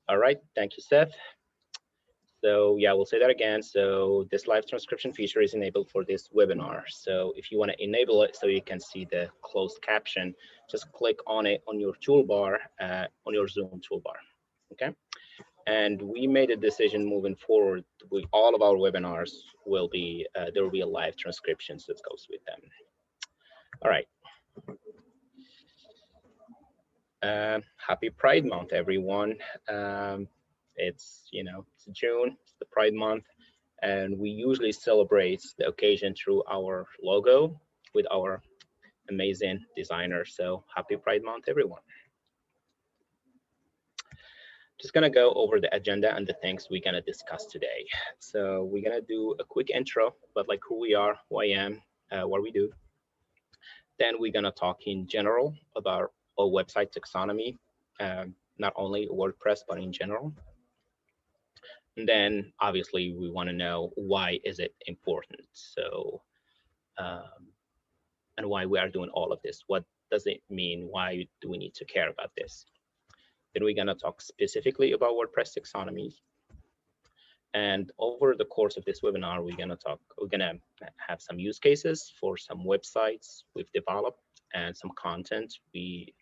All right, thank you, Seth. So yeah, we'll say that again. So this live transcription feature is enabled for this webinar. So if you want to enable it so you can see the closed caption, just click on it on your toolbar, on your Zoom toolbar, okay? And we made a decision moving forward with all of our webinars will be, there will be a live transcription that goes with them. All right. Happy Pride Month, everyone. It's, it's June, it's the Pride Month, and we usually celebrate the occasion through our logo with our amazing designer. So happy Pride Month, everyone. Just gonna go over the agenda and the things we're gonna discuss today. So we're gonna do a quick intro, but like who we are, who I am, what we do. Then we're gonna talk in general about our website taxonomy, not only WordPress, but in general. And then obviously we want to know why is it important. So, and why we are doing all of this. What does it mean? Why do we need to care about this? Then we're gonna talk specifically about WordPress taxonomy. And over the course of this webinar, we're gonna have some use cases for some websites we've developed and some content we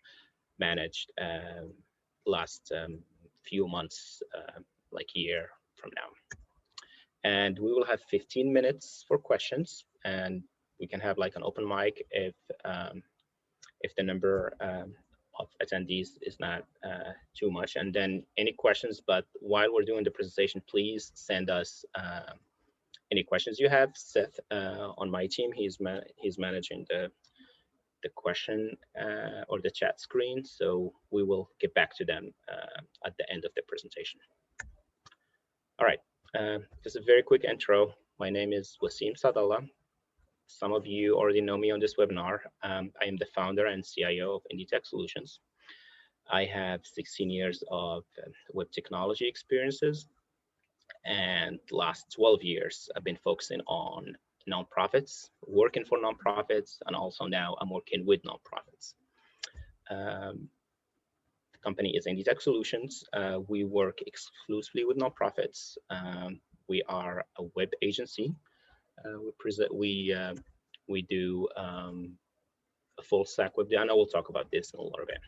managed last few months, like year from now. And we will have 15 minutes for questions, and we can have like an open mic if the number of attendees is not too much. And then any questions, but while we're doing the presentation, please send us any questions you have. Seth on my team, he's managing the question or the chat screen, so we will get back to them at the end of the presentation. All right, just a very quick intro. My name is Wasim Sadallah. Some of you already know me on this webinar. I am the founder and CIO of IndieTech Solutions. I have 16 years of web technology experiences, and the last 12 years I've been focusing on nonprofits, working for nonprofits, and also now I'm working with nonprofits. The company is IndieTech Solutions. We work exclusively with nonprofits. We are a web agency. We do a full stack web design. I will talk about this in a little bit.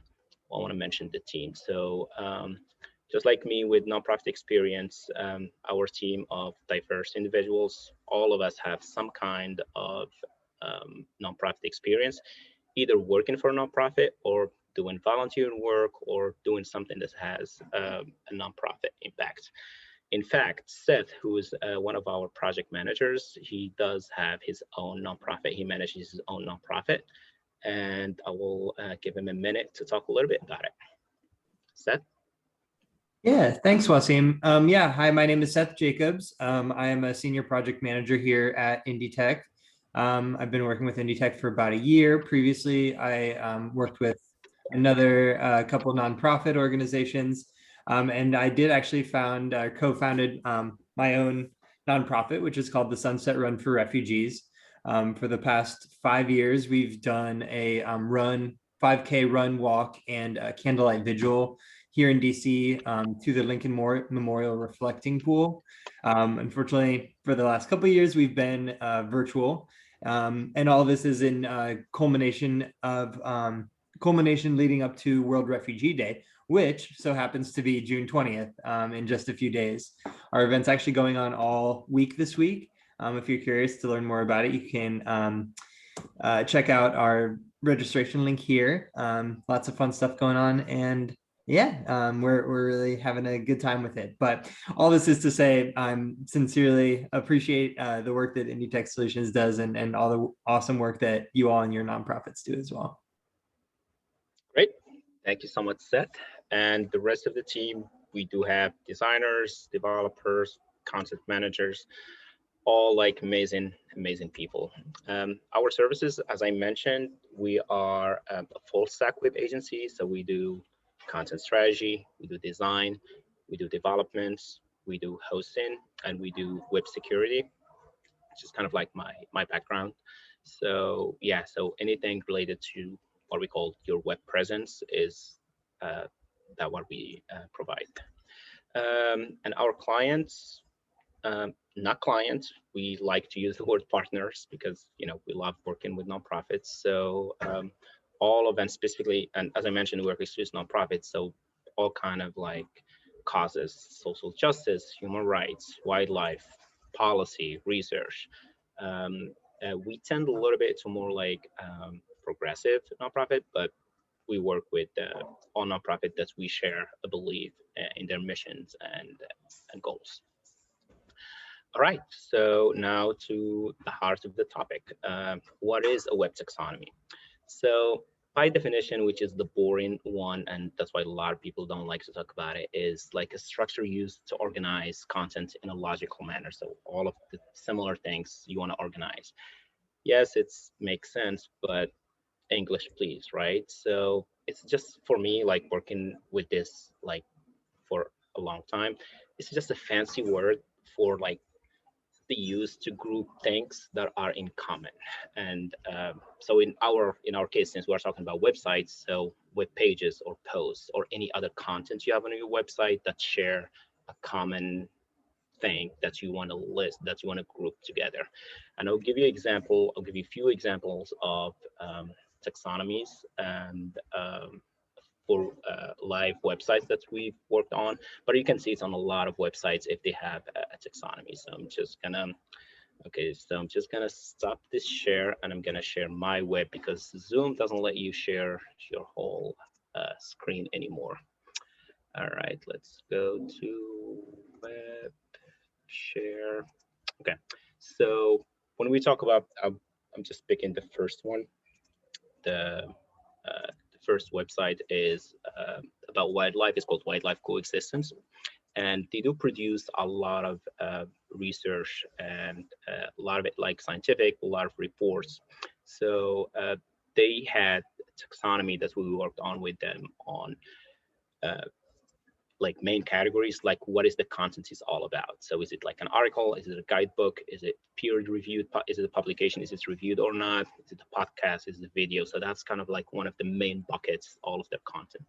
I want to mention the team. So just like me with nonprofit experience, our team of diverse individuals, all of us have some kind of nonprofit experience, either working for a nonprofit or doing volunteering work or doing something that has a nonprofit impact. In fact, Seth, who is one of our project managers, he does have his own nonprofit. He manages his own nonprofit, and I will give him a minute to talk a little bit about it. Seth? Yeah, thanks, Wasim. Yeah, hi, my name is Seth Jacobs. I am a senior project manager here at IndieTech. I've been working with IndieTech for about a year. Previously, I worked with another couple nonprofit organizations, and I did actually co-founded my own nonprofit, which is called the Sunset Run for Refugees. For the past 5 years, we've done a 5K run, walk, and a candlelight vigil here in DC to the Lincoln Memorial Reflecting Pool. Unfortunately, for the last couple of years, we've been virtual. And all of this is in culmination leading up to World Refugee Day, which so happens to be June 20th in just a few days. Our event's actually going on all week this week. If you're curious to learn more about it, you can check out our registration link here. Lots of fun stuff going on, and yeah, we're really having a good time with it. But all this is to say, I'm sincerely appreciate the work that IndieTech Solutions does and all the awesome work that you all and your nonprofits do as well. Great. Thank you so much, Seth. And the rest of the team, we do have designers, developers, content managers, all like amazing people. Our services, as I mentioned, we are a full stack web agency. So we do content strategy, we do design, we do developments, we do hosting, and we do web security, which is kind of like my background. So yeah, so anything related to what we call your web presence is that what we provide. And our clients, not clients, we like to use the word partners because we love working with nonprofits. So all of them specifically, and as I mentioned, we work with nonprofits, so all kind of like causes, social justice, human rights, wildlife, policy, research. Um, we tend a little bit to more like progressive nonprofit, but we work with all nonprofit that we share a belief in their missions and goals. All right, so now to the heart of the topic. What is a web taxonomy? So by definition, which is the boring one, and that's why a lot of people don't like to talk about it, is like a structure used to organize content in a logical manner. So all of the similar things you want to organize. Yes, it makes sense, but English, please, right? So it's just for me, like working with this like for a long time. It's just a fancy word for like the use to group things that are in common. And so in our case, since we're talking about websites, so web pages or posts or any other content you have on your website that share a common thing that you want to list, that you want to group together. And I'll give you a few examples of taxonomies and for live websites that we've worked on, but you can see it's on a lot of websites if they have a taxonomy. So I'm just gonna stop this share and I'm gonna share my web because Zoom doesn't let you share your whole screen anymore. All right, let's go to web share. Okay, so when we talk about, I'm just picking the first one. The first website is about wildlife. It's called Wildlife Coexistence, and they do produce a lot of research and a lot of it like scientific, a lot of reports. So they had taxonomy that we worked on with them on uh, like main categories, like what is the content is all about. So is it like an article? Is it a guidebook? Is it peer reviewed? Is it a publication? Is it reviewed or not? Is it a podcast? Is it a video? So that's kind of like one of the main buckets all of their content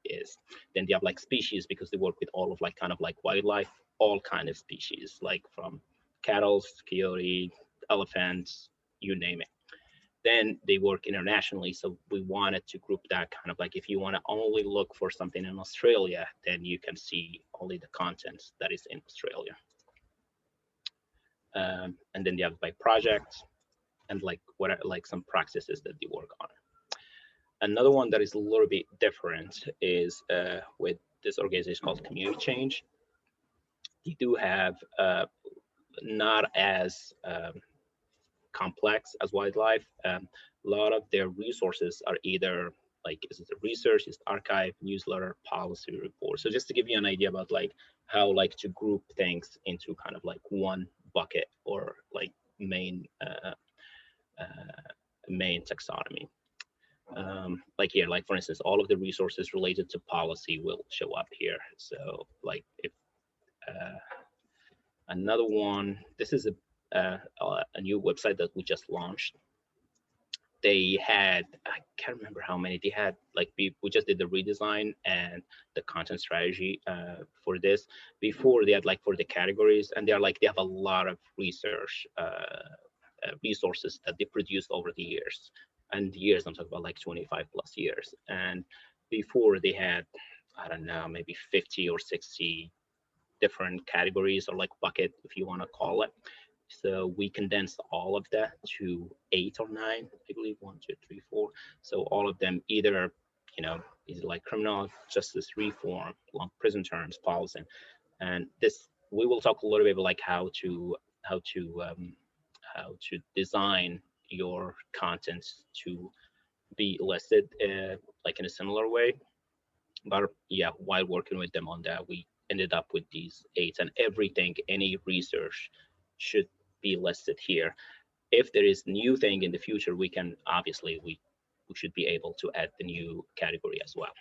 is. Then they have like species because they work with all of like kind of like wildlife, all kind of species, like from cattle, coyote, elephants, you name it. Then they work internationally. So we wanted to group that kind of like if you want to only look for something in Australia, then you can see only the content that is in Australia. And then they have by project and like what are like some practices that they work on. Another one that is a little bit different is with this organization called Community Change. They do have not as complex as wildlife. A lot of their resources are either like is it research, is archive, newsletter, policy report. So just to give you an idea about like how like to group things into kind of like one bucket or like main main taxonomy. Like here, like for instance, all of the resources related to policy will show up here. So like if another one, this is a new website that we just launched. They had, I can't remember how many they had, like we just did the redesign and the content strategy for this. Before they had like for the categories, and they're like they have a lot of research resources that they produced over the years. And years, I'm talking about like 25 plus years. And before they had, I don't know, maybe 50 or 60 different categories or like bucket, if you want to call it. So we condensed all of that to 8 or 9, I believe, 1, 2, 3, 4. So all of them either, is like criminal justice reform, long prison terms, policy, and this we will talk a little bit about like how to design your content to be listed like in a similar way. But yeah, while working with them on that, we ended up with these 8, and everything, any research should be listed here. If there is new thing in the future, we can obviously we should be able to add the new category as well.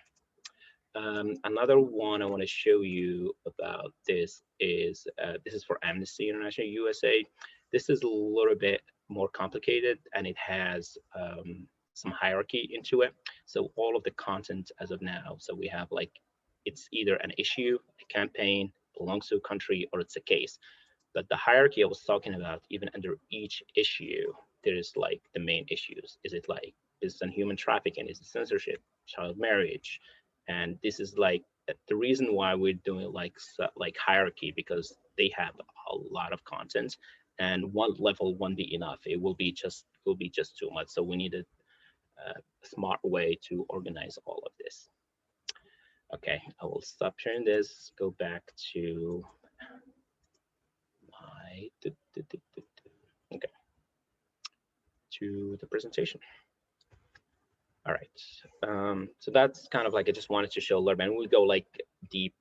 Another one I want to show you about this is for Amnesty International USA. This is a little bit more complicated and it has some hierarchy into it. So all of the content as of now, so we have like it's either an issue, a campaign, belongs to a country, or it's a case. But the hierarchy I was talking about, even under each issue, there is like the main issues. Is it like business and human trafficking? Is it censorship, child marriage? And this is like the reason why we're doing like hierarchy, because they have a lot of content, and one level won't be enough. It will be just too much. So we need a smart way to organize all of this. Okay, I will stop sharing this. Go back to my okay, to the presentation. All right, so that's kind of like, I just wanted to show a little bit, and we'll go like deep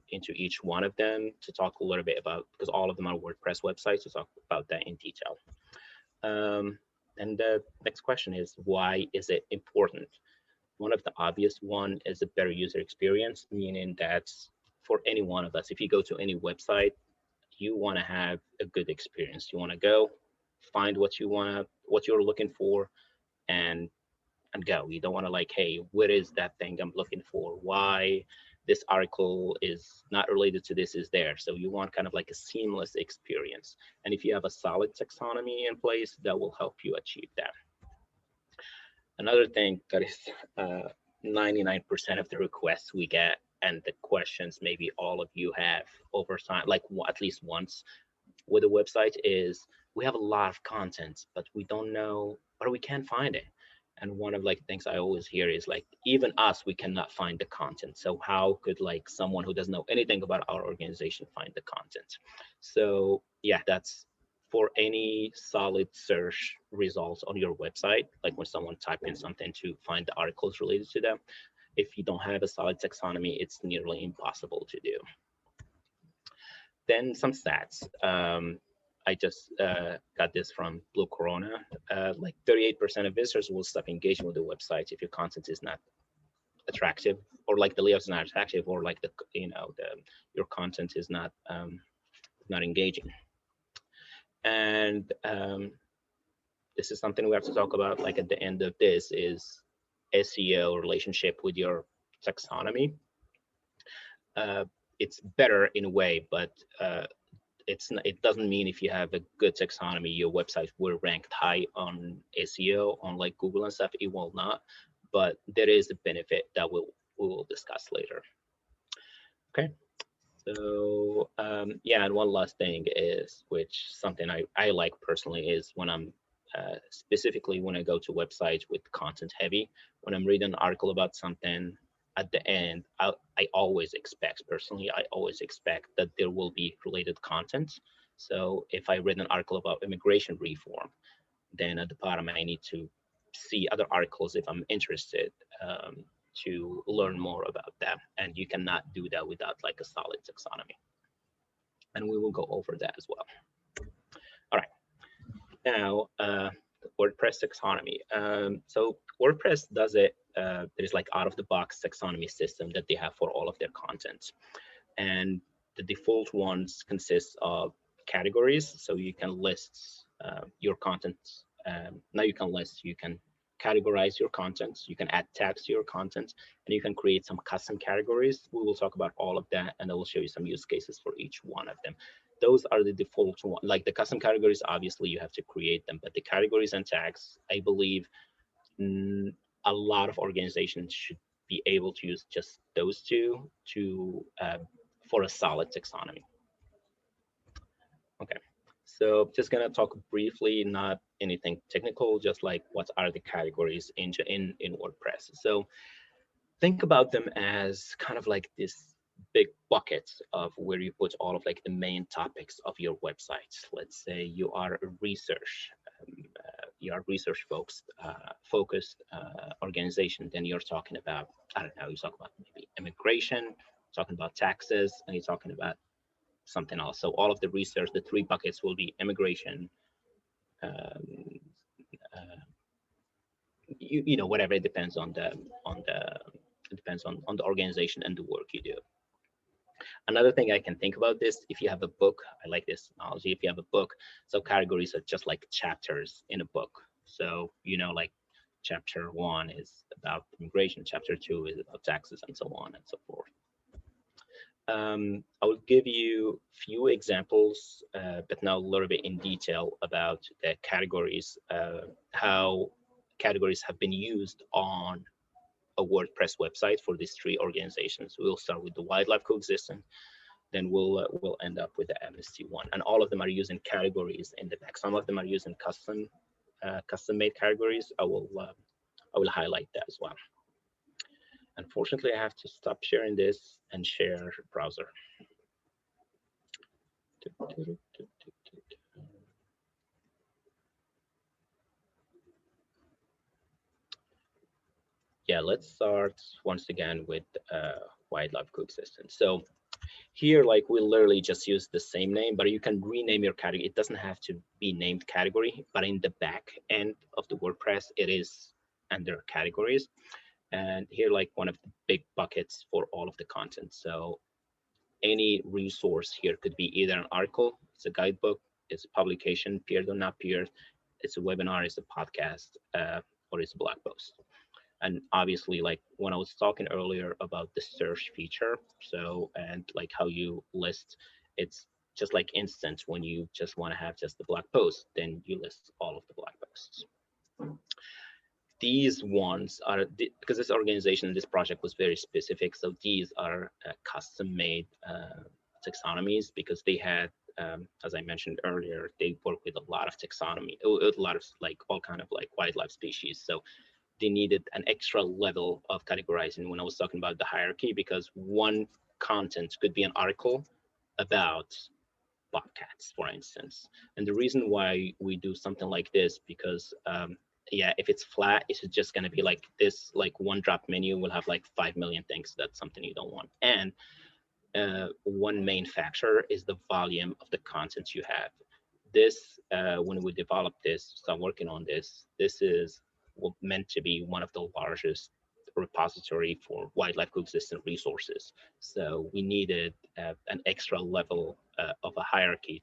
into each one of them to talk a little bit about, because all of them are WordPress websites, to talk about that in detail. And the next question is, why is it important? One of the obvious one is a better user experience, meaning that for any one of us, if you go to any website, you want to have a good experience. You want to go find what you're looking for, and go. You don't want to like, hey, what is that thing I'm looking for? Why this article is not related to this is there? So you want kind of like a seamless experience. And if you have a solid taxonomy in place, that will help you achieve that. Another thing that is 99% of the requests we get, and the questions maybe all of you have over time, like at least once with a website, is we have a lot of content, but we don't know, or we can't find it. And one of like things I always hear is like, even us, we cannot find the content. So how could like someone who doesn't know anything about our organization find the content? So yeah, that's for any solid search results on your website, like when someone type in something to find the articles related to them. If you don't have a solid taxonomy, it's nearly impossible to do. Then some stats. I just got this from Blue Corona. Like 38% of visitors will stop engaging with the website if your content is not attractive, or like the layout is not attractive, or like your content is not engaging. And this is something we have to talk about. Like at the end of this is SEO relationship with your taxonomy. It's better in a way, but it doesn't mean if you have a good taxonomy, your website will rank high on SEO on like Google and stuff. It will not, but there is a benefit that we will discuss later. Okay, so yeah, and one last thing is, which something I like personally, is when I'm specifically when I go to websites with content heavy, when I'm reading an article about something, at the end, I always expect, personally, I always expect that there will be related content. So if I read an article about immigration reform, then at the bottom, I need to see other articles if I'm interested to learn more about that. And you cannot do that without like a solid taxonomy. And we will go over that as well. All right. Now, WordPress taxonomy. So WordPress does it. There's like out of the box taxonomy system that they have for all of their content. And the default ones consist of categories. So you can list your content. Now you can categorize your content. You can add tags to your content, and you can create some custom categories. We will talk about all of that, and I will show you some use cases for each one of them. Those are the default one. Like the custom categories, obviously you have to create them, but the categories and tags, I believe a lot of organizations should be able to use just those two to for a solid taxonomy. Okay, so just gonna talk briefly, not anything technical, just like what are the categories in WordPress. So think about them as kind of like this big bucket of where you put all of like the main topics of your website. Let's say you are a research, focused organization. Then you're talking about, I don't know, you talk about maybe immigration, talking about taxes, and you're talking about something else. So all of the research, the three buckets will be immigration, whatever. It depends on the organization and the work you do. Another thing I can think about this, if you have a book, I like this analogy. If you have a book, so categories are just like chapters in a book. So, like chapter 1 is about immigration, chapter 2 is about taxes, and so on and so forth. I will give you few examples, but now a little bit in detail about the categories, how categories have been used on a WordPress website for these three organizations. We'll start with the wildlife coexistence, then we'll end up with the Amnesty one, and all of them are using categories in the back. Some of them are using custom made categories. I will highlight that as well. Unfortunately, I have to stop sharing this and share browser. Yeah, let's start once again with wildlife coexistence. So here, like, we literally just use the same name, but you can rename your category. It doesn't have to be named category, but in the back end of the WordPress, it is under categories. And here, like, one of the big buckets for all of the content. So any resource here could be either an article, it's a guidebook, it's a publication, peered or not peered, it's a webinar, it's a podcast, or it's a blog post. And obviously, like when I was talking earlier about the search feature, so, and like how you list, it's just like instant. When you just want to have just the blog post, then you list all of the blog posts. These ones are, because this organization, this project was very specific, so these are custom made taxonomies, because they had, as I mentioned earlier, they work with a lot of taxonomy, a lot of like all kind of like wildlife species. So they needed an extra level of categorizing when I was talking about the hierarchy, because one content could be an article about bobcats, for instance. And the reason why we do something like this, because yeah, if it's flat, it's just going to be like this, like one drop menu will have like 5 million things. That's something you don't want. And one main factor is the volume of the content you have. This, when we developed this, start working on this, this is meant to be one of the largest repository for wildlife coexistent resources. So we needed an extra level of a hierarchy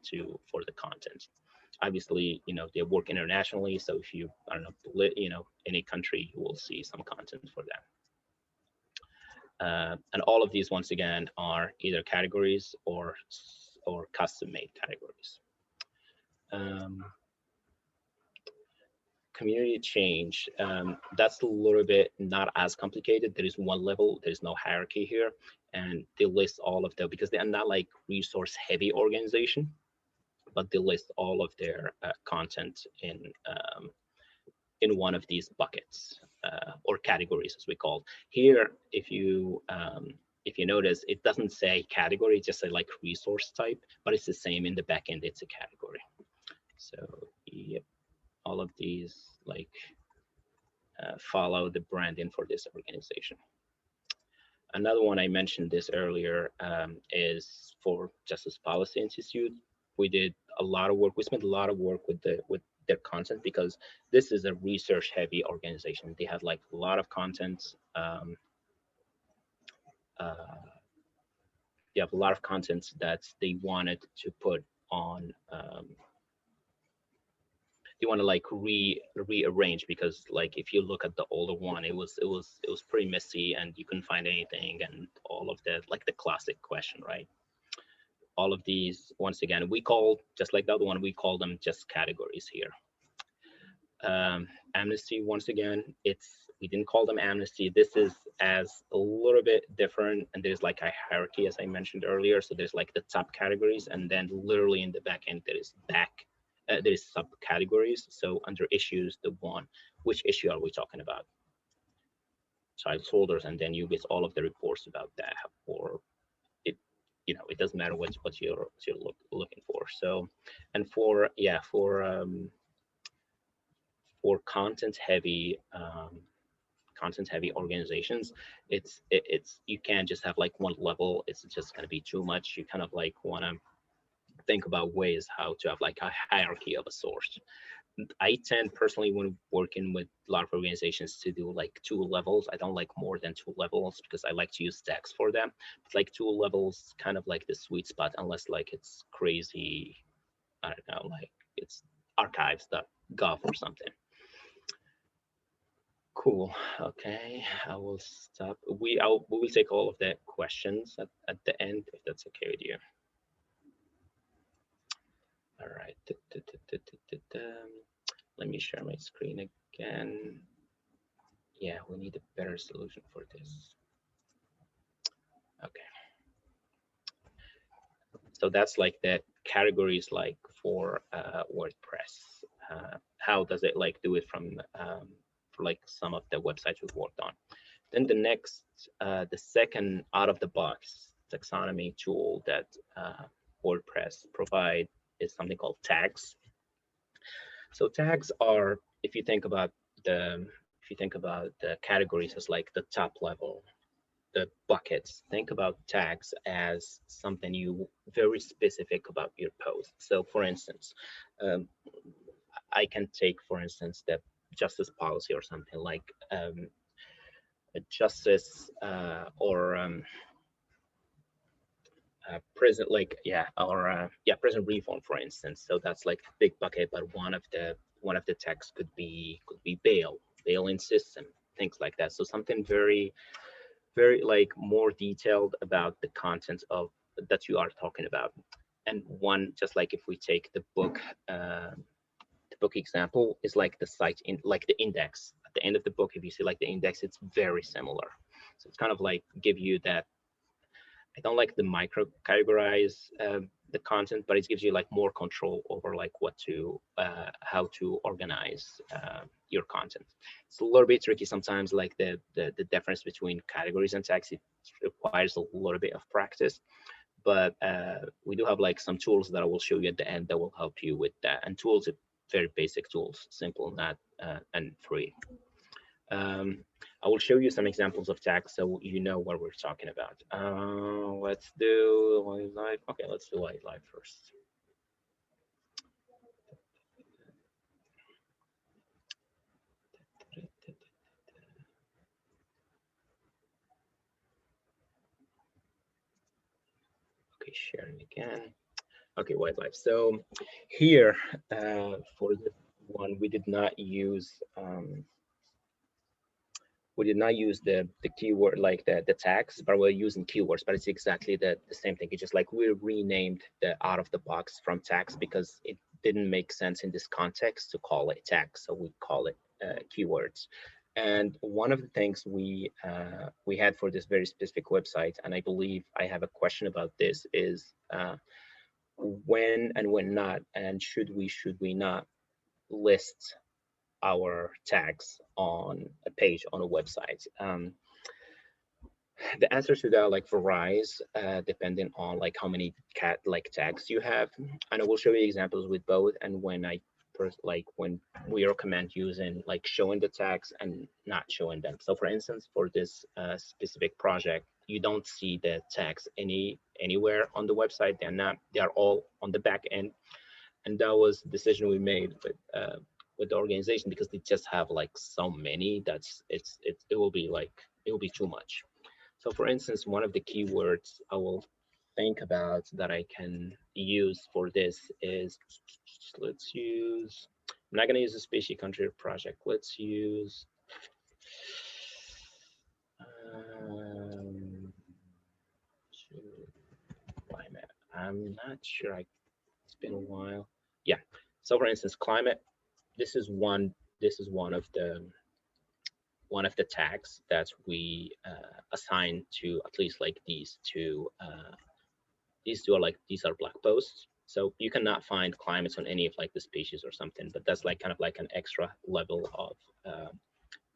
for the content. Obviously, you know, they work internationally, so if you, I don't know, you know, any country, you will see some content for that. And all of these, once again, are either categories or custom-made categories. Community change, that's a little bit not as complicated. There is one level, there is no hierarchy here, and they list all of them because they are not like resource-heavy organization, but they list all of their content in one of these buckets or categories, as we call here. If you notice, it doesn't say category, it just say like resource type, but it's the same in the backend. It's a category. So yep, all of these like follow the branding for this organization. Another one, I mentioned this earlier, is for Justice Policy Institute. We did a lot of work. We spent a lot of work with their content, because this is a research heavy organization. They had like a lot of content. They have a lot of content that they wanted to put on. They want to like rearrange, because like if you look at the older one, it was pretty messy and you couldn't find anything, and all of that, like the classic question, right? All of these, once again, we call, just like the other one, we call them just categories here. Amnesty, once again, we didn't call them amnesty. This is as a little bit different, and there's like a hierarchy, as I mentioned earlier. So there's like the top categories, and then literally in the back end there's subcategories. So under issues, which issue are we talking about? Child holders, and then you get all of the reports about that, or it, you know, it doesn't matter what you're looking for. So, and for content heavy organizations, it's you can't just have like one level. It's just going to be too much. You kind of like want to think about ways how to have like a hierarchy of a source. I tend personally, when working with a lot of organizations, to do like 2 levels. I don't like more than 2 levels, because I like to use text for them. But like 2 levels, kind of like the sweet spot, unless like it's crazy, I don't know, like it's archives.gov or something. Cool. Okay, I will stop. We will take all of the questions at the end if that's okay with you. All right. Let me share my screen again. Yeah, we need a better solution for this. Okay. So that's like the categories like for WordPress. How does it like do it from for like some of the websites we've worked on? Then the next, the second out of the box taxonomy tool that WordPress provide is something called tags. So tags are, if you think about the categories as like the top level, the buckets, think about tags as something you very specific about your post. So for instance, um, I can take, for instance, the justice policy or something like a justice or prison, like or prison reform, for instance. So that's like a big bucket, but one of the tags could be bail in system, things like that. So something very like more detailed about the content of that you are talking about. And one, just like if we take the book example, is like the site in like the index at the end of the book. If you see like the index, it's very similar. So it's kind of like give you that. I don't like the micro categorize the content, but it gives you like more control over like how to organize your content. It's a little bit tricky sometimes, like the difference between categories and tags. It requires a little bit of practice, but we do have like some tools that I will show you at the end that will help you with that. And tools are very basic tools, simple, not and free. Um, I will show you some examples of tags so you know what we're talking about. Let's do live. Okay, let's do live first. Okay, sharing again. Okay, wildlife. So here for this one, we did not use the keyword like the tags, but we're using keywords. But it's exactly the same thing. It's just like we renamed the out of the box from tags because it didn't make sense in this context to call it tags, so we call it keywords. And one of the things we had for this very specific website, and I believe I have a question about this, is when and when not, and should we not list our tags on a page on a website. The answer to that like varies depending on like how many tags you have, and I will show you examples with both. And when we recommend using like showing the tags and not showing them. So for instance, for this specific project, you don't see the tags anywhere on the website. They are all on the back end, and that was the decision we made with the organization because they just have like so many it will be too much. So for instance, one of the keywords I will think about that I can use for this is, I'm not going to use a species, country, or project. Let's use climate. I'm not sure. It's been a while. Yeah. So for instance, climate. This is one of the tags that we assign to at least like these two. These two are like these are blog posts. So you cannot find climates on any of like the species or something, but that's like kind of like an extra level of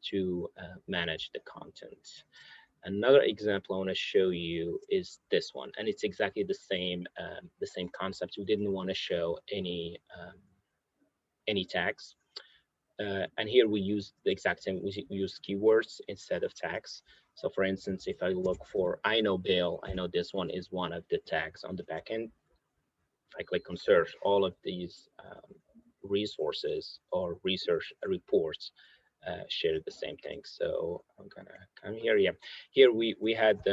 to manage the content. Another example I want to show you is this one, and it's exactly the same concept. We didn't want to show any tags. And here we use the exact same, we use keywords instead of tags. So for instance, if I look for, I know bail, I know this one is one of the tags on the backend. If I click on search, all of these resources or research reports share the same thing. So I'm gonna come here. Yeah, here we had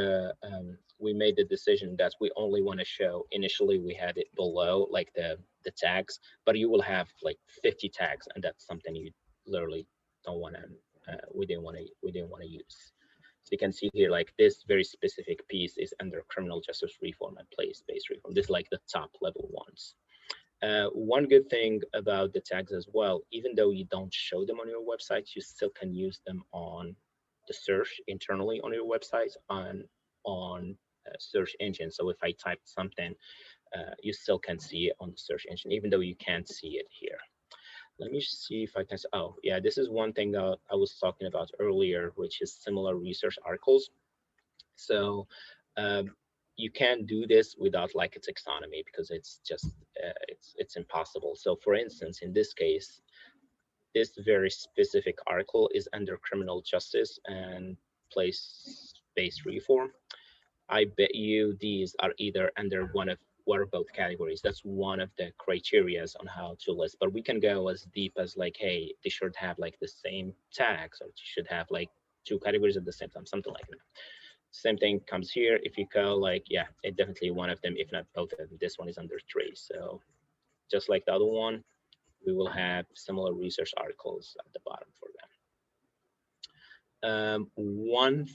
we made the decision that we only want to show. Initially, we had it below like the tags, but you will have like 50 tags, and that's something you literally don't want to we didn't want to use. So you can see here, like this very specific piece is under criminal justice reform and place-based reform. This is like the top level ones. One good thing about the tags as well, even though you don't show them on your website, you still can use them on the search internally on your website on search engine. So if I type something, you still can see it on the search engine, even though you can't see it here. Let me see if I can. Oh, yeah, this is one thing I was talking about earlier, which is similar research articles. So you can't do this without like a taxonomy, because it's just it's impossible. So for instance, in this case, this very specific article is under criminal justice and place-based reform. I bet you these are either under one or both categories. That's one of the criterias on how to list. But we can go as deep as like, hey, they should have like the same tags, or they should have like two categories at the same time, something like that. Same thing comes here. If you go like, yeah, it definitely one of them, if not both of them. This one is under 3. So just like the other one, we will have similar research articles at the bottom for them. One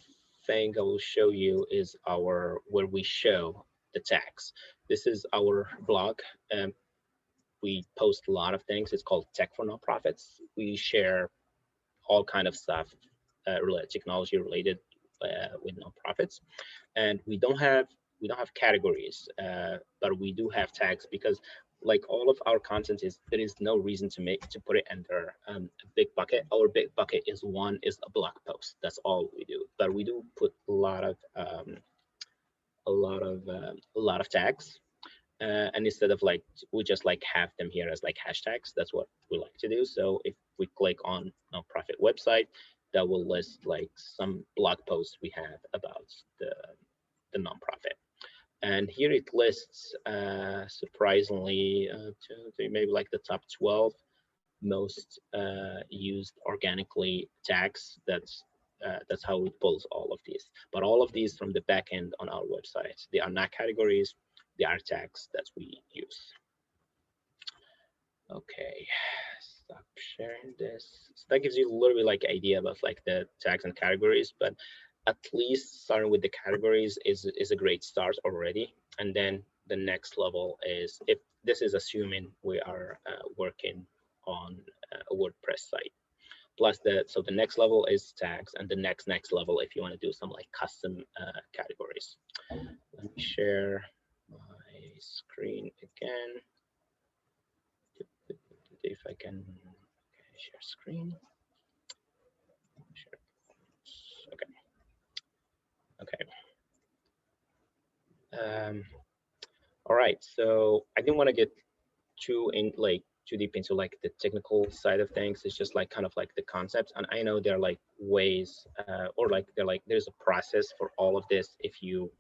thing I will show you is where we show the tags. This is our blog. We post a lot of things. It's called Tech for Nonprofits. We share all kind of stuff technology related with nonprofits, and we don't have categories, but we do have tags, because like all of our content there is no reason to put it under a big bucket. Our big bucket is a blog post. That's all we do, but we do put a lot of tags. And instead of like, we just like have them here as like hashtags. That's what we like to do. So if we click on nonprofit website, that will list like some blog posts we have about the nonprofit. And here it lists surprisingly maybe like the top 12 most used organically tags. That's how it pulls all of these. But all of these from the back end on our website. They are not categories. They are tags that we use. Okay, stop sharing this. So that gives you a little bit like idea about like the tags and categories, but at least starting with the categories is a great start already. And then the next level is, if this is assuming we are working on a WordPress site. Plus so the next level is tags, and the next level if you want to do some like custom categories. Let me share my screen again. If I can share screen. Okay. All right. So I didn't want to get too deep into like the technical side of things. It's just like kind of like the concepts, and I know there are like ways or like there's a process for all of this if you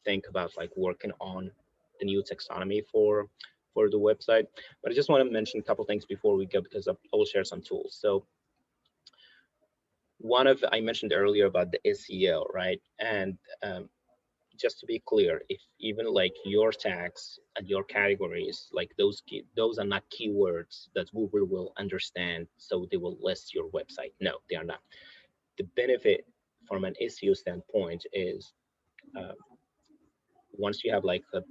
think about like working on the new taxonomy for the website. But I just want to mention a couple things before we go, because I will share some tools. So I mentioned earlier about the SEO, right? And just to be clear, if even like your tags and your categories, like those are not keywords that Google will understand, so they will list your website. No, they are not. The benefit from an SEO standpoint is once you have like a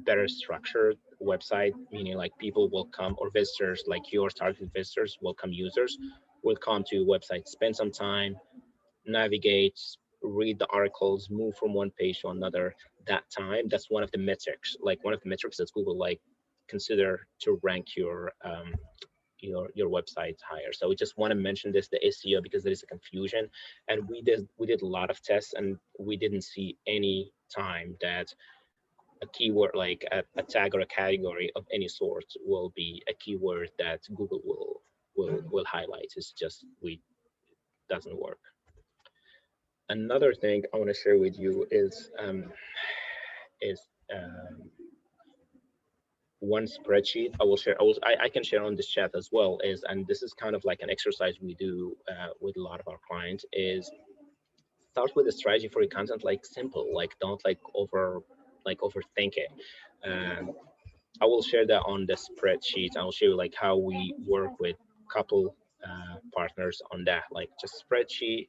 better structured website, meaning like people will come, or visitors, like your targeted visitors, welcome users, will come to your website, spend some time, navigate, read the articles, move from one page to another. That time, that's one of the metrics, that Google like consider to rank your website higher. So we just want to mention this, the SEO, because there is a confusion, and we did a lot of tests, and we didn't see any time that a keyword like a tag or a category of any sort will be a keyword that Google will highlight. It's just doesn't work. Another thing I want to share with you is one spreadsheet I will share. I can share on this chat as well. And this is kind of like an exercise we do with a lot of our clients. Is start with a strategy for your content, like simple, like don't overthink it. I will share that on the spreadsheet. I will show you like how we work with couple partners on that, like just spreadsheet,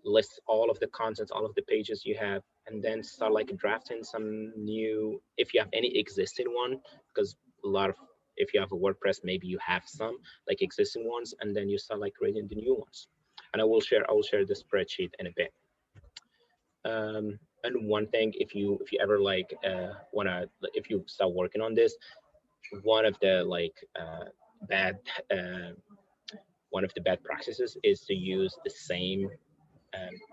list all of the contents, all of the pages you have, and then start like drafting some new, if you have any existing one, because a lot of, if you have a WordPress, maybe you have some like existing ones, and then you start like creating the new ones. And I will share the spreadsheet in a bit. And one thing, if you ever like wanna, if you start working on this, one of the like bad one of the bad practices is to use the same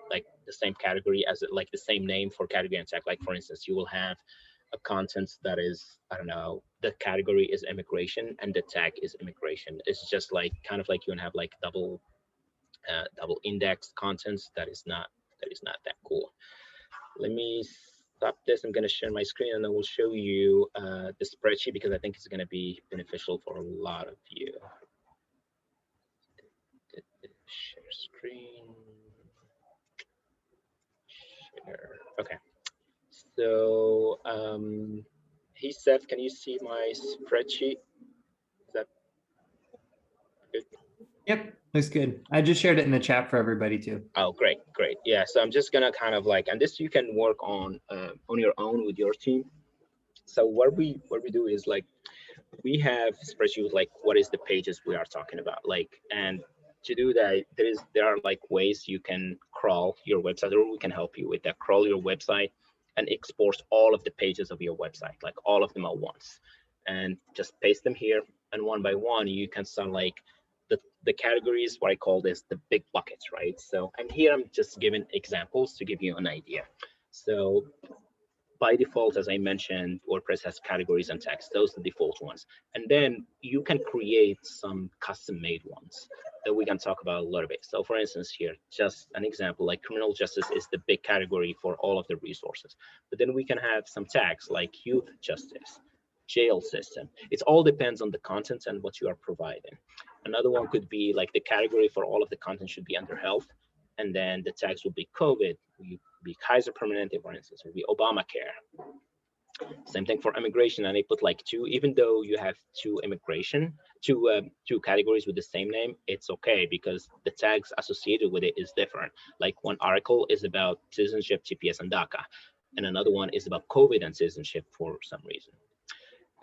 like the same category as like the same name for category and tag. Like for instance, you will have a content that is, I don't know, the category is immigration and the tag is immigration. It's just like kind of like you have like double index contents. That is not that cool. Let me stop this. I'm going to share my screen and I will show you the spreadsheet because I think it's going to be beneficial for a lot of you. Share screen. Share. Okay. So, hey Seth, can you see my spreadsheet? Is that good? Yep, looks good. I just shared it in the chat for everybody too. Oh, great, great. Yeah, so I'm just gonna kind of like, and this you can work on your own with your team. So what we do is like, we have spreadsheet with like what is the pages we are talking about, like, and to do that there are like ways you can crawl your website, or we can help you with that. Crawl your website and export all of the pages of your website, like all of them at once, and just paste them here, and one by one you can start like the categories, what I call this the big buckets, right? So, and here I'm just giving examples to give you an idea. So by default, as I mentioned, WordPress has categories and tags. Those are the default ones. And then you can create some custom-made ones that we can talk about a little bit. So for instance, here, just an example, like criminal justice is the big category for all of the resources. But then we can have some tags like youth justice, jail system. It all depends on the content and what you are providing. Another one could be like the category for all of the content should be under health. And then the tags will be COVID, will be Kaiser Permanente, for instance, will be Obamacare. Same thing for immigration, and they put like two, even though you have two categories with the same name, it's okay because the tags associated with it is different. Like one article is about citizenship, TPS, and DACA, and another one is about COVID and citizenship for some reason.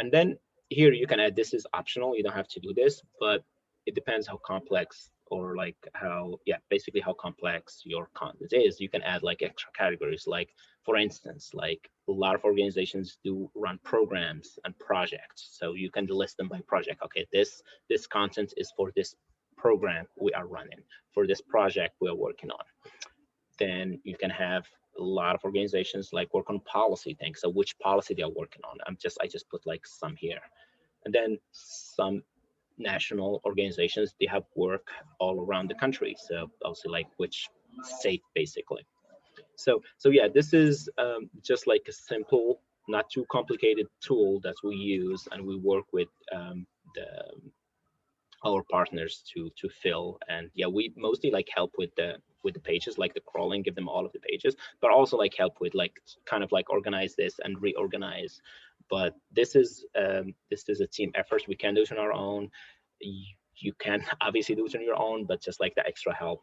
And then here you can add, this is optional, you don't have to do this, but it depends how complex, or like how, yeah, basically how complex your content is. You can add like extra categories, like for instance, like a lot of organizations do run programs and projects, so you can list them by project. Okay, this content is for this program we are running, for this project we are working on. Then you can have a lot of organizations like work on policy things, so which policy they are working on. I just put like some here. And then some national organizations, they have work all around the country, so also like which state basically. So yeah, this is just like a simple, not too complicated tool that we use, and we work with our partners to fill. And yeah, we mostly like help with the pages, like the crawling, give them all of the pages, but also like help with like kind of like organize this and reorganize. But this is a team effort. We can do it on our own. You can obviously do it on your own, but just like the extra help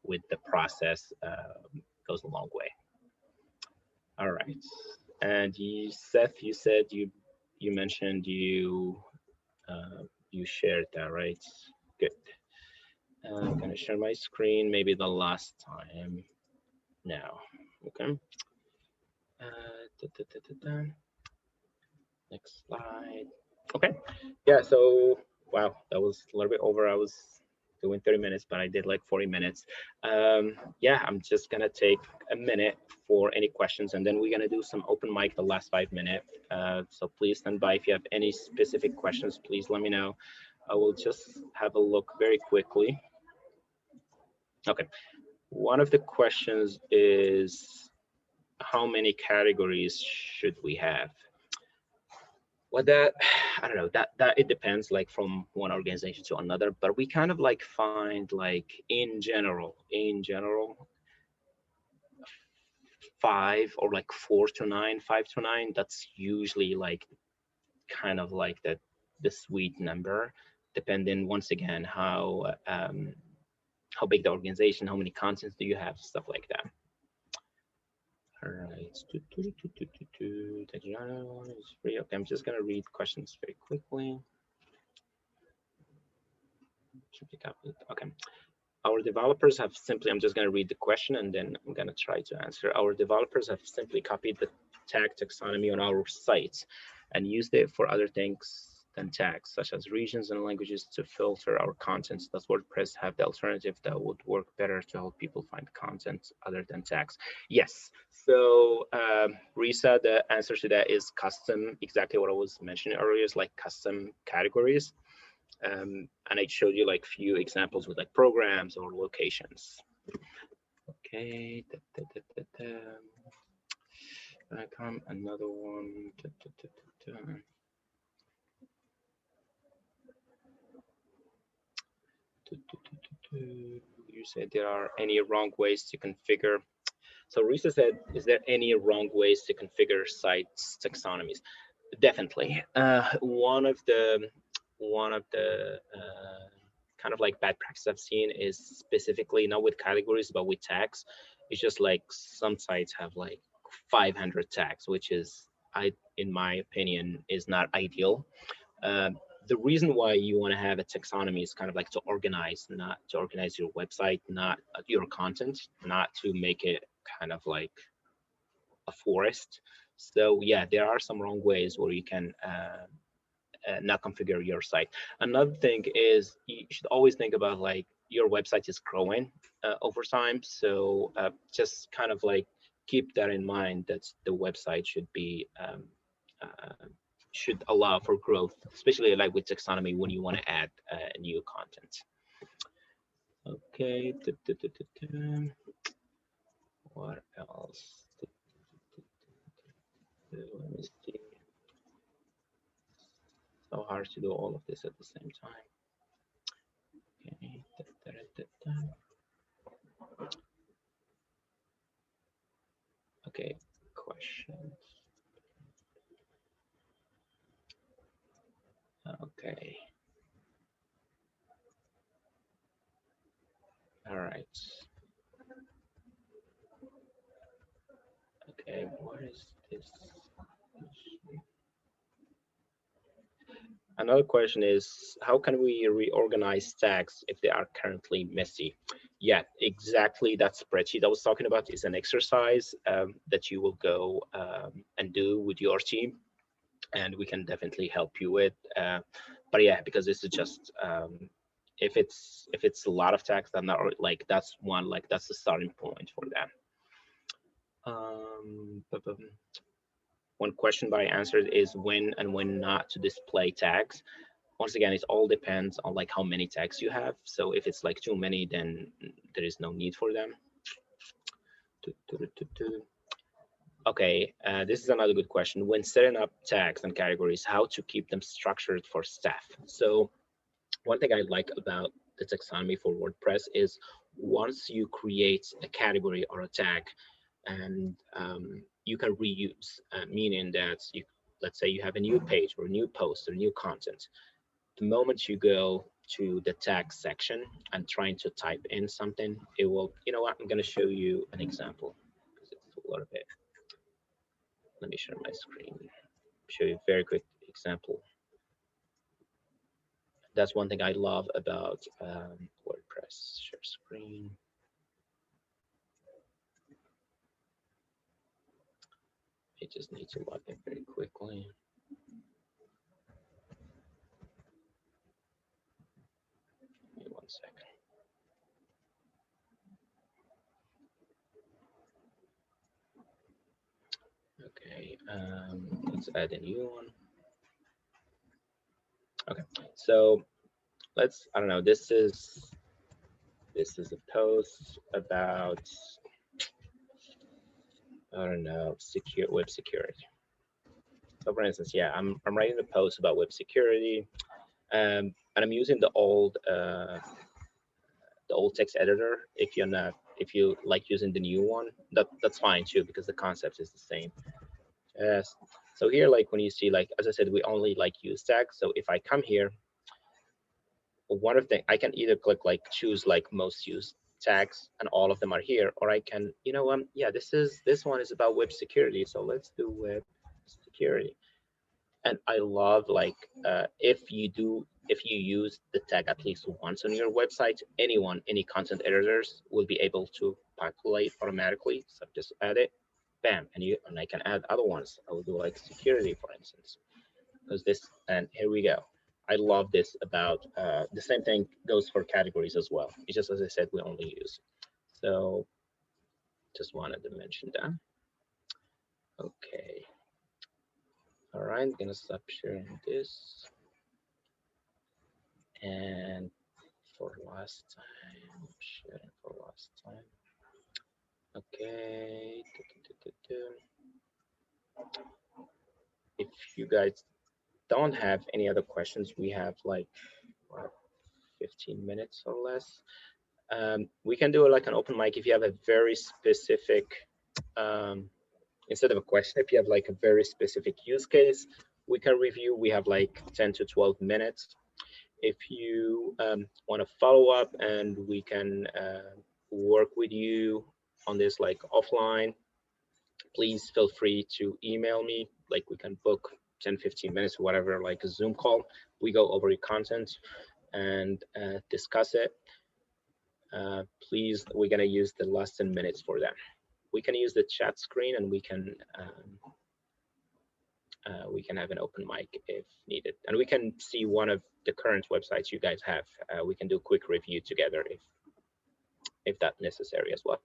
with the process goes a long way. All right. And you, Seth, you said you mentioned you shared that, right? Good. I'm gonna share my screen, maybe the last time now. Okay. Next slide. Okay. Yeah, so wow, that was a little bit over. I was doing 30 minutes, but I did like 40 minutes. Yeah, I'm just gonna take a minute for any questions, and then we're gonna do some open mic the last 5 minutes. So please stand by. If you have any specific questions, please let me know. I will just have a look very quickly. Okay, one of the questions is, how many categories should we have? Well, that, I don't know, that it depends like from one organization to another, but we kind of like find like in general 5 or like 4 to 9, 5 to 9, that's usually like kind of like the sweet number. depending once again how big the organization, how many contents do you have, stuff like that. All right. Okay, I'm just gonna read questions very quickly. Okay. Our developers have simply, I'm just going to read the question and then I'm going to try to answer. Our developers have simply copied the tag taxonomy on our site and used it for other things than tags, such as regions and languages, to filter our contents. Does WordPress have the alternative that would work better to help people find content other than tags? Yes. So Risa, the answer to that is custom, exactly what I was mentioning earlier, is like custom categories. And I showed you like few examples with like programs or locations. Okay. Another one. You said there are any wrong ways to configure. So Risa said, is there any wrong ways to configure sites taxonomies? Definitely. One of the kind of like bad practice I've seen is specifically not with categories, but with tags. It's just like some sites have like 500 tags, which is, in my opinion, is not ideal. The reason why you want to have a taxonomy is kind of like to organize, not to organize your website, not your content, not to make it kind of like a forest. So yeah, there are some wrong ways where you can not configure your site. Another thing is you should always think about like your website is growing over time. So just kind of like keep that in mind, that the website should be should allow for growth, especially like with taxonomy when you want to add new content. Okay. What else? Let me see. So hard to do all of this at the same time. Okay, questions. Okay. All right. Okay, what is this? Another question is, how can we reorganize tags if they are currently messy? Yeah, exactly. That spreadsheet I was talking about is an exercise that you will go and do with your team, and we can definitely help you with. But yeah, because this is just if it's a lot of tags, then not like that's the starting point for that. One question that I answered is when and when not to display tags. Once again, it all depends on like how many tags you have. So if it's like too many, then there is no need for them. Okay, this is another good question. When setting up tags and categories, how to keep them structured for staff? So one thing I like about the taxonomy for WordPress is once you create a category or a tag, and you can reuse, meaning that let's say you have a new page or a new post or new content. The moment you go to the tag section and trying to type in something, it will, you know what, I'm going to show you an example because it's a little bit. Let me share my screen, show you a very quick example. That's one thing I love about WordPress. Share screen. I just need to log in very quickly. Give me 1 second. Okay, let's add a new one. Okay, so let's, I don't know, this is a post about, I don't know, web security. So for instance, yeah, I'm writing a post about web security, and I'm using the old text editor. If you like using the new one, that's fine too, because the concept is the same. Yes. So here, like when you see, like as I said, we only like use tags. So if I come here one of the, I can either click like choose like most used tags and all of them are here, or I can, yeah, this one is about web security, so let's do web security. And I love like if you use the tag at least once on your website, any content editors will be able to populate automatically. So just add it, bam, and I can add other ones. I will do like security, for instance, because this, and here we go. I love this about the same thing goes for categories as well. It's just, as I said, we only use. So just wanted to mention that. Okay. All right, I'm gonna stop sharing this. And for last time, sharing for last time. Okay. If you guys don't have any other questions, we have like what, 15 minutes or less. We can do like an open mic if you have a very specific, instead of a question, if you have like a very specific use case, we can review. We have like 10 to 12 minutes. If you want to follow up and we can work with you on this like offline, please feel free to email me. Like we can book 10-15 minutes or whatever, like a Zoom call. We go over your content and discuss it. Please, we're gonna use the last 10 minutes for that. We can use the chat screen and we can have an open mic if needed, and we can see one of the current websites you guys have. We can do a quick review together if that's necessary as well.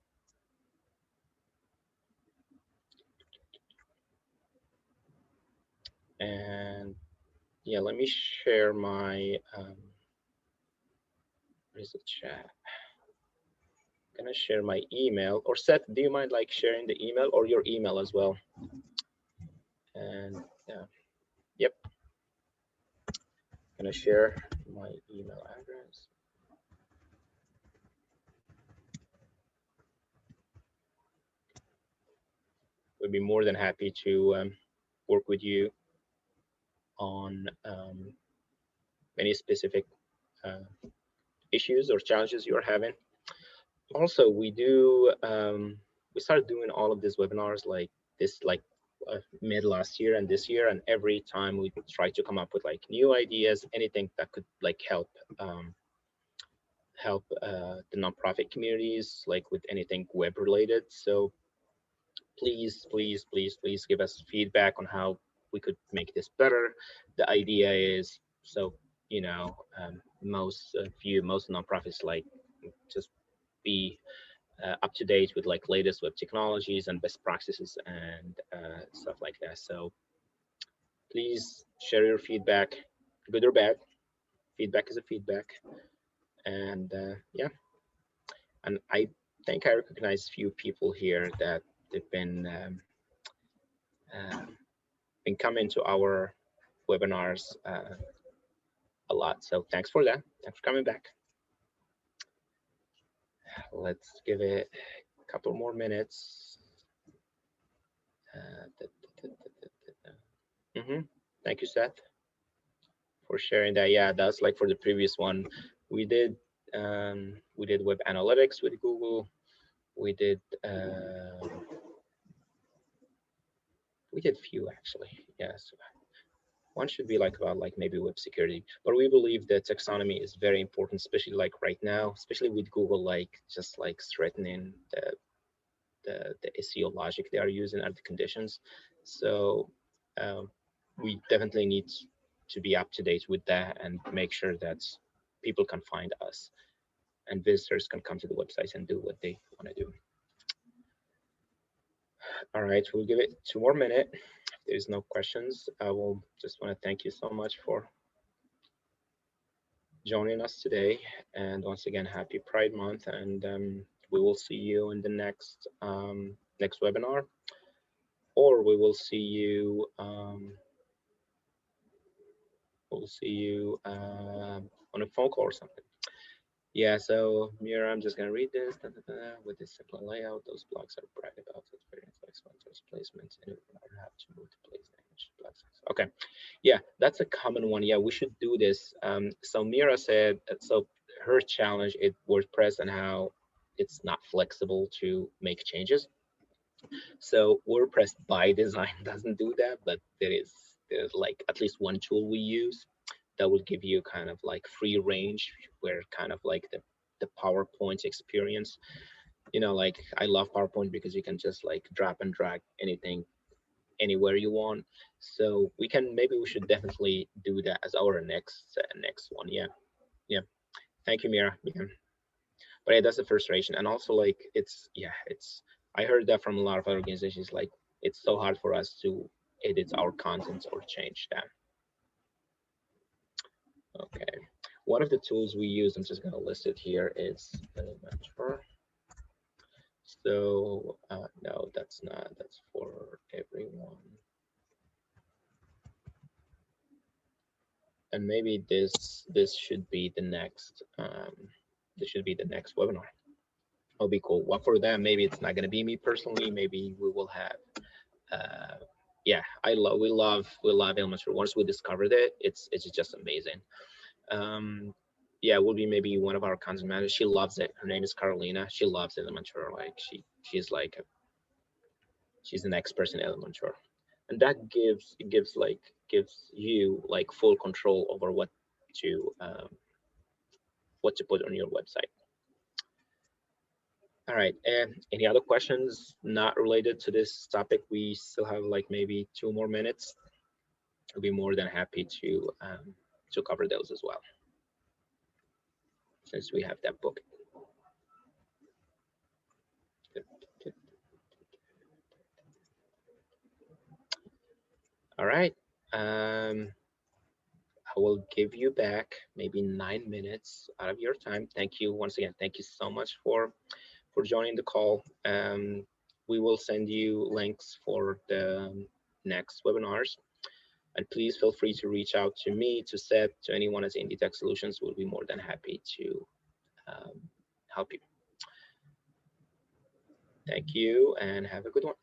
And yeah, let me share my what is the chat? I'm gonna share my email. Or Seth, do you mind like sharing the email or your email as well? And yeah, yep. I'm gonna share my email address. We'd be more than happy to work with you on any specific issues or challenges you're having. Also, we started doing all of these webinars like this, like mid last year and this year, and every time we try to come up with like new ideas, anything that could like help the nonprofit communities, like with anything web related. So please, please, please, please give us feedback on how we could make this better. The idea is, so most nonprofits like just be up to date with like latest web technologies and best practices and stuff like that. So please share your feedback, good or bad. Feedback is a feedback. And yeah, and I think I recognize few people here that they've been coming to our webinars a lot. So thanks for that. Thanks for coming back. Let's give it a couple more minutes. Thank you, Seth, for sharing that. Yeah, that's like for the previous one. We did web analytics with Google. We did few actually. Yes. One should be like about like maybe web security, but we believe that taxonomy is very important, especially like right now, especially with Google, like just like threatening the SEO logic they are using and the conditions. So we definitely need to be up to date with that and make sure that people can find us and visitors can come to the website and do what they want to do. All right, we'll give it 2 more minutes. If there's no questions, I will just want to thank you so much for joining us today. And once again, happy Pride Month. And we will see you in the next webinar, or we will see you on a phone call or something. Yeah, so Mira, I'm just gonna read this. With this simple layout, those blocks are bright about experience like sponsors placements, and you do not have to move to place Okay, yeah, that's a common one. Yeah, we should do this. So Mira said, so her challenge is WordPress and how it's not flexible to make changes. So WordPress by design doesn't do that, but there's like at least one tool we use that will give you kind of like free range, where kind of like the PowerPoint experience. You know, like I love PowerPoint because you can just like drop and drag anything anywhere you want. So we should definitely do that as our next one. Yeah, yeah. Thank you, Mira. Yeah. But yeah, that's the frustration, and also like it's I heard that from a lot of other organizations. Like it's so hard for us to edit our content or change that. Okay, one of the tools we use, I'm just going to list it here, is Elementor. So no, that's not, that's for everyone. And maybe this should be the next webinar. It'll be cool. Well, for them, maybe it's not going to be me personally. Maybe we will have yeah, we love Elementor. Once we discovered it, it's just amazing. Yeah, it will be maybe one of our content managers. She loves it. Her name is Carolina. She loves Elementor. Like she's an expert in Elementor, and that gives you like full control over what to put on your website. All right, and any other questions not related to this topic? We still have like maybe 2 more minutes. I'll be more than happy to cover those as well, since we have that book. All right. I will give you back maybe 9 minutes out of your time. Thank you once again. Thank you so much for joining the call. We will send you links for the next webinars. And please feel free to reach out to me, to Seth, to anyone at IndieTech Solutions. We'll be more than happy to help you. Thank you and have a good one.